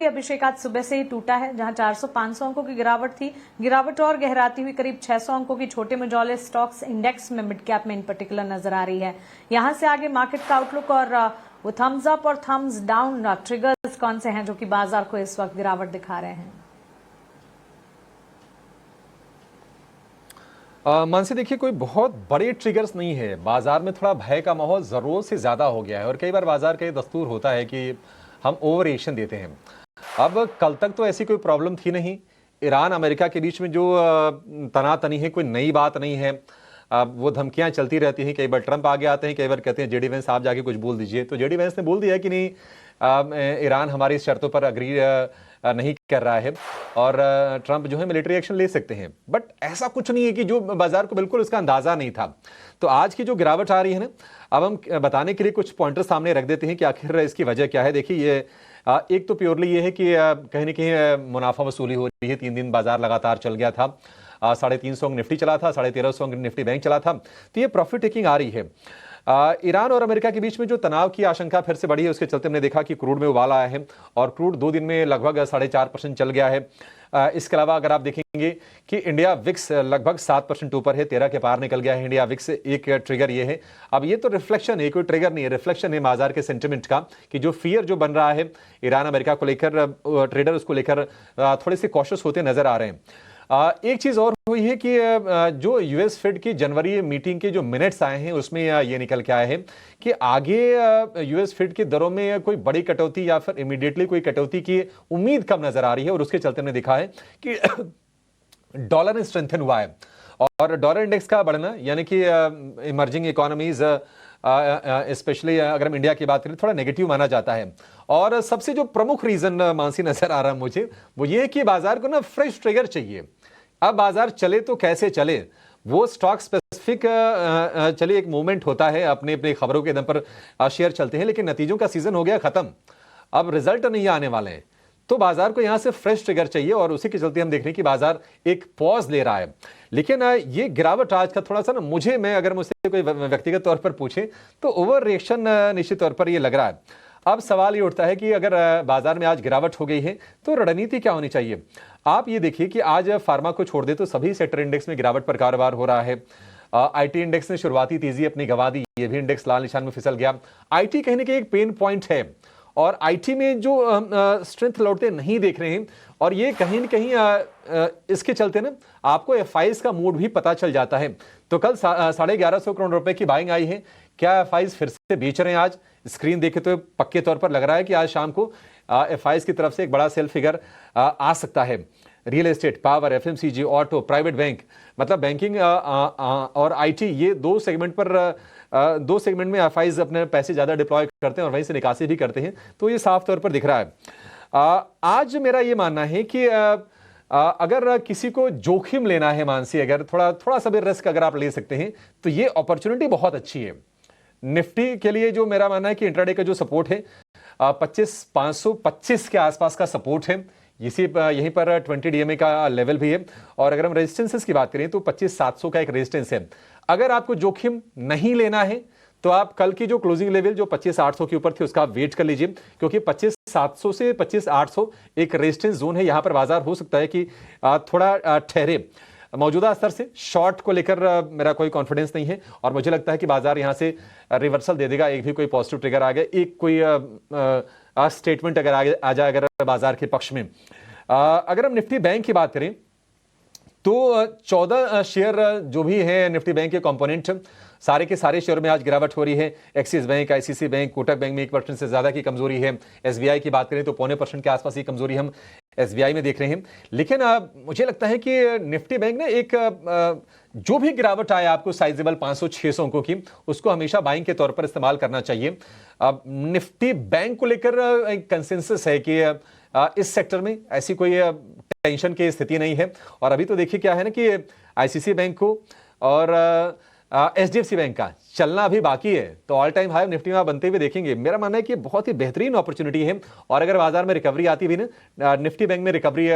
अभिषेक आज सुबह से ही टूटा है, जहां 400-500 अंकों की गिरावट थी। गिरावट और गहराती हुई करीब 600 अंकों की छोटे मझौले स्टॉक्स इंडेक्स में मिड कैप में इन पर्टिकुलर नजर आ रही है। यहां से आगे मार्केट का आउटलुक और वो थम्स अप और थम्स डाउन ट्रिगर्स कौन से हैं जो कि बाजार को इस वक्त गिरावट दिखा रहे हैं? मानसी देखिए, कोई बहुत बड़े ट्रिगर्स नहीं है। बाजार में थोड़ा भय का माहौल जरूर से ज्यादा हो गया है और कई बार बाजार का ये दस्तूर होता है कि हम ओवर रिएक्शन देते हैं। अब कल तक तो ऐसी कोई प्रॉब्लम थी नहीं। ईरान अमेरिका के बीच में जो तनातनी है, कोई नई बात नहीं है। वो धमकियां चलती रहती हैं। कई बार ट्रंप आगे आते हैं, कई बार कहते हैं जेडी वेंस आप जाके कुछ बोल दीजिए। तो जेडी वेंस ने बोल दिया कि नहीं, ईरान हमारी शर्तों पर अग्री नहीं कर रहा है और ट्रंप जो है मिलिट्री एक्शन ले सकते हैं। बट ऐसा कुछ नहीं है कि जो बाजार को बिल्कुल उसका अंदाजा नहीं था। तो आज की जो गिरावट आ रही है ना, अब हम बताने के लिए कुछ पॉइंटर सामने रख देते हैं कि आखिर इसकी वजह क्या है। देखिए, ये एक तो प्योरली ये है कि कहीं ना कहीं मुनाफा वसूली हो रही है। 3 दिन बाजार लगातार चल गया था। 350 निफ्टी चला था, 1350 निफ्टी बैंक चला था। तो ये प्रॉफिट टेकिंग आ रही है। ईरान और अमेरिका के बीच में जो तनाव की आशंका फिर से बढ़ी है, उसके चलते हमने देखा कि क्रूड में उबाल आया है और क्रूड 2 दिन में लगभग 4.5% चल गया है। इसके अलावा अगर आप देखेंगे कि इंडिया विक्स लगभग 7% ऊपर है, 13 के पार निकल गया है इंडिया विक्स। एक ट्रिगर ये है। अब ये तो रिफ्लेक्शन है, कोई ट्रिगर नहीं है, रिफ्लेक्शन है बाजार के सेंटिमेंट का कि जो फियर जो बन रहा है ईरान अमेरिका को लेकर, ट्रेडर उसको लेकर थोड़े से कॉशियस होते नजर आ रहे हैं। एक चीज और हुई है कि जो यूएस फेड की जनवरी मीटिंग के जो मिनट्स आए हैं उसमें ये निकल के आए हैं कि आगे यूएस फेड की दरों में कोई बड़ी कटौती या फिर इमीडिएटली कोई कटौती की उम्मीद कम नजर आ रही है। और उसके चलते हमने देखा है कि डॉलर ने स्ट्रेंथन हुआ है और डॉलर इंडेक्स का बढ़ना, यानी कि इमर्जिंग इकोनॉमीज स्पेशली अगर हम इंडिया की बात करें, थोड़ा नेगेटिव माना जाता है। और सबसे जो प्रमुख रीजन मानसी नजर आ रहा है मुझे, वो ये कि बाजार को ना फ्रेश ट्रिगर चाहिए। अब बाजार चले तो कैसे चले, वो स्टॉक स्पेसिफिक चलिए एक मूवमेंट होता है, अपने अपने खबरों के दम पर शेयर चलते हैं, लेकिन नतीजों का सीजन हो गया खत्म। अब रिजल्ट नहीं आने वाले हैं, तो बाजार को यहां से फ्रेश ट्रिगर चाहिए और उसी के चलते हम देख रहे हैं कि बाजार एक पॉज ले रहा है। लेकिन ये गिरावट आज का थोड़ा सा ना, मैं अगर मुझसे कोई व्यक्तिगत तौर पर पूछे तो ओवर रिएक्शन निश्चित तौर पर ये लग रहा है। अब सवाल ये उठता है कि अगर बाजार में आज गिरावट हो गई है तो रणनीति क्या होनी चाहिए। आप ये देखिए कि आज फार्मा को छोड़ दे तो सभी सेक्टर इंडेक्स में गिरावट पर कारोबार हो रहा है। आईटी इंडेक्स ने शुरुआती तेजी अपनी गंवा दी, ये भी इंडेक्स लाल निशान में फिसल गया। आईटी कहीं ना कहीं एक पेन पॉइंट है और आईटी में जो स्ट्रेंथ लौटते नहीं देख रहे हैं और ये कहीं न कहीं इसके चलते ना आपको एफआईज का मूड भी पता चल जाता है। तो कल 1150 करोड़ रुपए की बाइंग आई है। क्या एफआईज फिर से बेच रहे हैं? आज स्क्रीन देखे तो पक्के तौर पर लग रहा है कि आज शाम को एफआईज की तरफ से एक बड़ा सेल फिगर आ सकता है। Real estate, power, FMCG, auto, private bank, मतलब बैंकिंग और आईटी, ये दो सेगमेंट में एफआईज अपने पैसे ज्यादा डिप्लॉय करते हैं और वहीं से निकासी भी करते हैं। तो ये साफ तौर पर दिख रहा है। आज मेरा ये मानना है कि अगर किसी को जोखिम लेना है मानसी, अगर थोड़ा सा भी रिस्क अगर आप ले सकते हैं तो ये अपॉर्चुनिटी बहुत अच्छी है। निफ्टी के लिए जो मेरा मानना है कि इंट्राडे का जो सपोर्ट है 25,525 के आसपास का सपोर्ट है। यहीं पर 20 डीएमए का लेवल भी है। और अगर हम रेजिस्टेंसेस की बात करें तो 25,700 का एक रेजिस्टेंस है। अगर आपको जोखिम नहीं लेना है तो आप कल की जो क्लोजिंग लेवल जो 25,800 के ऊपर थी उसका वेट कर लीजिए, क्योंकि 25,700 से 25,800 एक रेजिस्टेंस जोन है। यहां पर बाजार हो सकता है कि थोड़ा ठहरे। मौजूदा स्तर से शॉर्ट को लेकर मेरा कोई कॉन्फिडेंस नहीं है और मुझे लगता है कि बाजार यहां से रिवर्सल दे देगा। एक भी कोई पॉजिटिव ट्रिगर आ गया, एक कोई स्टेटमेंट अगर आगे आ जाए अगर बाजार के पक्ष में। अगर हम निफ्टी बैंक की बात करें तो 14 शेयर जो भी है निफ्टी बैंक के कंपोनेंट, सारे के सारे शेयर में आज गिरावट हो रही है। Axis bank, ICC bank, Kotak bank में 1% से ज्यादा की कमजोरी है। एसबीआई की बात करें तो 0.25% के आसपास की कमजोरी हम एसबीआई में देख रहे हैं। लेकिन मुझे लगता है कि निफ्टी बैंक ने एक जो भी गिरावट आए आपको साइजेबल 500-600 अंकों की, उसको हमेशा बाइंग के तौर पर इस्तेमाल करना चाहिए। निफ्टी बैंक को लेकर एक कंसेंसस है कि इस सेक्टर में ऐसी कोई टेंशन की स्थिति नहीं है। और अभी तो देखिए क्या है ना कि आईसीसी बैंक को और एचडीएफसी बैंक का चलना अभी बाकी है, तो ऑल टाइम हाई निफ्टी में बनते हुए देखेंगे। मेरा मानना है कि बहुत ही बेहतरीन अपॉर्चुनिटी है, और अगर बाजार में रिकवरी आती भी ना, निफ्टी बैंक में रिकवरी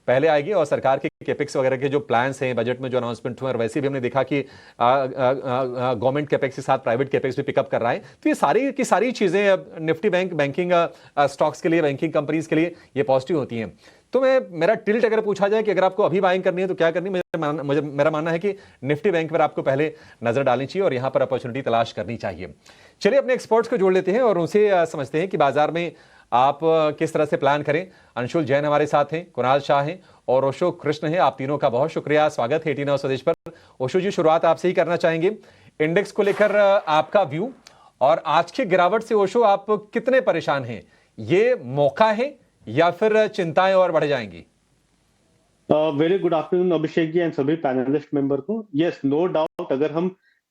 पहले आएगी, और सरकार के कैपेक्स वगैरह के जो प्लान्स हैं बजट में जो अनाउंसमेंट हुए, और वैसे भी हमने देखा कि गवर्नमेंट कैपेक्स के साथ प्राइवेट कैपेक्स भी पिकअप कर रहा है। तो ये सारी की सारी चीजें निफ्टी बैंक, बैंकिंग स्टॉक्स के लिए, बैंकिंग कंपनीज के लिए ये पॉजिटिव होती हैं। तो मेरा टिल्ट अगर पूछा जाए कि अगर आपको अभी बाइंग करनी है तो क्या करनी है, मेरा मानना है कि निफ्टी बैंक पर आपको पहले नजर डालनी चाहिए और यहां पर अपॉर्चुनिटी तलाश करनी चाहिए। चलिए अपने एक्सपर्ट्स को जोड़ लेते हैं और उनसे समझते हैं कि बाजार में आप किस तरह से प्लान करें। अंशुल जैन हमारे साथ हैं, कुणाल शाह हैं और ओशो कृष्ण हैं। आप तीनों का बहुत शुक्रिया, स्वागत है 18 आवर्स स्वदेश पर। ओशो जी, शुरुआत आपसे ही करना चाहेंगे, इंडेक्स को लेकर आपका व्यू, और आज की गिरावट से ओशो आप कितने परेशान हैं? ये मौका है या फिर चिंताएं और बढ़ जाएंगी? Very good afternoon Abhishek ji and सभी पैनलिस्ट मेंबर को। यस, नो डाउट, अगर हम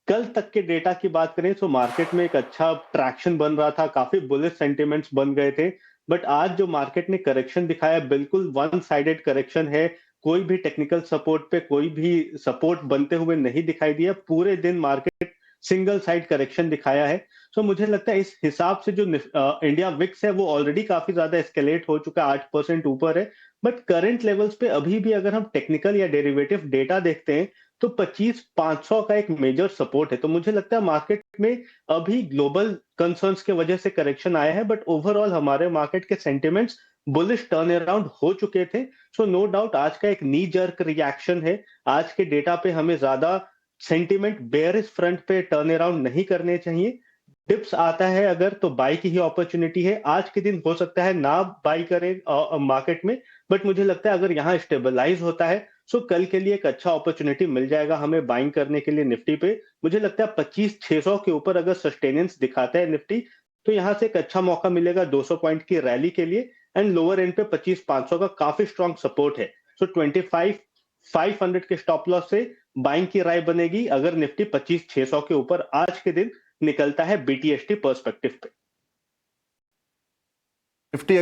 कल तक के डेटा की बात करें तो मार्केट में एक अच्छा ट्रैक्शन बन रहा था, काफी बुलिश सेंटिमेंट्स बन गए थे। बट आज जो मार्केट ने करेक्शन दिखाया, बिल्कुल वन साइडेड करेक्शन है। कोई भी टेक्निकल सपोर्ट पे कोई भी सपोर्ट बनते हुए नहीं दिखाई दिया। पूरे दिन मार्केट सिंगल साइड करेक्शन दिखाया है। सो मुझे लगता है इस हिसाब से जो इंडिया विक्स है वो ऑलरेडी काफी ज्यादा एस्केलेट हो चुका है, 8% ऊपर है। बट करंट लेवल्स पे अभी भी अगर हम टेक्निकल या डेरिवेटिव डेटा देखते हैं तो 25,500 का एक मेजर सपोर्ट है। तो मुझे लगता है मार्केट में अभी ग्लोबल कंसर्न्स के वजह से करेक्शन आया है, बट ओवरऑल हमारे मार्केट के सेंटिमेंट्स बुलिश टर्न अराउंड हो चुके थे। सो नो डाउट आज का एक नी जर्क रिएक्शन है। आज के डेटा पे हमें ज्यादा सेंटिमेंट बेयरिश फ्रंट पे टर्न अराउंड नहीं करने चाहिए। डिप्स आता है अगर तो बाई की ही अपॉर्चुनिटी है। आज के दिन हो सकता है ना बाई करें मार्केट में, बट मुझे लगता है अगर यहाँ स्टेबलाइज होता है सो कल के लिए एक अच्छा अपॉर्चुनिटी मिल जाएगा हमें बाइंग करने के लिए निफ्टी पे। मुझे लगता है 25,600 के ऊपर अगर सस्टेनेंस दिखाता है निफ्टी तो यहाँ से एक अच्छा मौका मिलेगा 200 पॉइंट की रैली के लिए। एंड लोअर एंड पे 25,500 का काफी स्ट्रॉन्ग सपोर्ट है। सो 25,500 के स्टॉप लॉस से बाइंग की राय बनेगी अगर निफ्टी 25,600 के ऊपर आज के दिन निकलता है बीटीएसटी पर्सपेक्टिव पे। निफ्टी